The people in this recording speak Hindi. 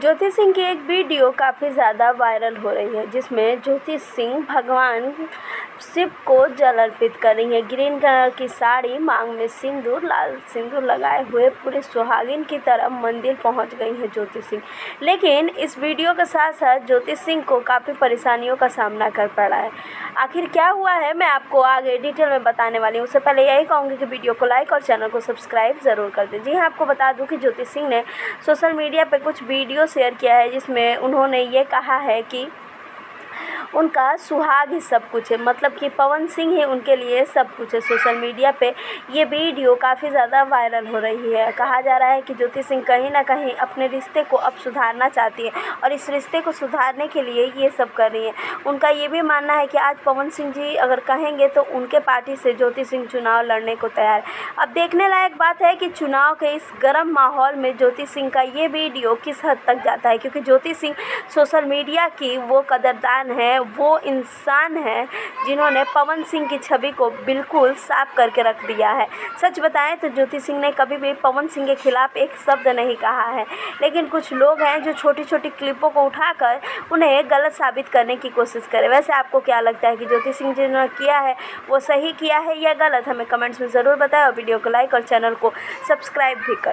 ज्योति सिंह की एक वीडियो काफ़ी ज़्यादा वायरल हो रही है, जिसमें ज्योति सिंह भगवान शिव को जल अर्पित कर रही है। ग्रीन कलर की साड़ी, मांग में सिंदूर, लाल सिंदूर लगाए हुए पूरे सुहागिन की तरह मंदिर पहुंच गई है ज्योति सिंह। लेकिन इस वीडियो के साथ साथ ज्योति सिंह को काफ़ी परेशानियों का सामना कर पड़ा है। आखिर क्या हुआ है, मैं आपको आगे डिटेल में बताने वाली हूँ। उससे पहले यही कहूँगी कि वीडियो को लाइक और चैनल को सब्सक्राइब ज़रूर कर दें। जी हाँ, आपको बता दूँ कि ज्योति सिंह ने सोशल मीडिया पर कुछ वीडियो शेयर किया है, जिसमें उन्होंने ये कहा है कि उनका सुहाग ही सब कुछ है, मतलब कि पवन सिंह ही उनके लिए सब कुछ है। सोशल मीडिया पे ये वीडियो काफ़ी ज़्यादा वायरल हो रही है। कहा जा रहा है कि ज्योति सिंह कहीं ना कहीं अपने रिश्ते को अब सुधारना चाहती है और इस रिश्ते को सुधारने के लिए ये सब कर रही है। उनका ये भी मानना है कि आज पवन सिंह जी अगर कहेंगे तो उनके पार्टी से ज्योति सिंह चुनाव लड़ने को तैयार है। अब देखने लायक बात है कि चुनाव के इस गर्म माहौल में ज्योति सिंह का ये वीडियो किस हद तक जाता है, क्योंकि ज्योति सिंह सोशल मीडिया की वो कदरदान है, वो इंसान है जिन्होंने पवन सिंह की छवि को बिल्कुल साफ करके रख दिया है। सच बताएं तो ज्योति सिंह ने कभी भी पवन सिंह के खिलाफ एक शब्द नहीं कहा है, लेकिन कुछ लोग हैं जो छोटी छोटी क्लिपों को उठाकर उन्हें गलत साबित करने की कोशिश करें। वैसे आपको क्या लगता है कि ज्योति सिंह जिन्होंने किया है वो सही किया है या गलत? हमें कमेंट्स में ज़रूर बताएं और वीडियो को लाइक और चैनल को सब्सक्राइब भी करें।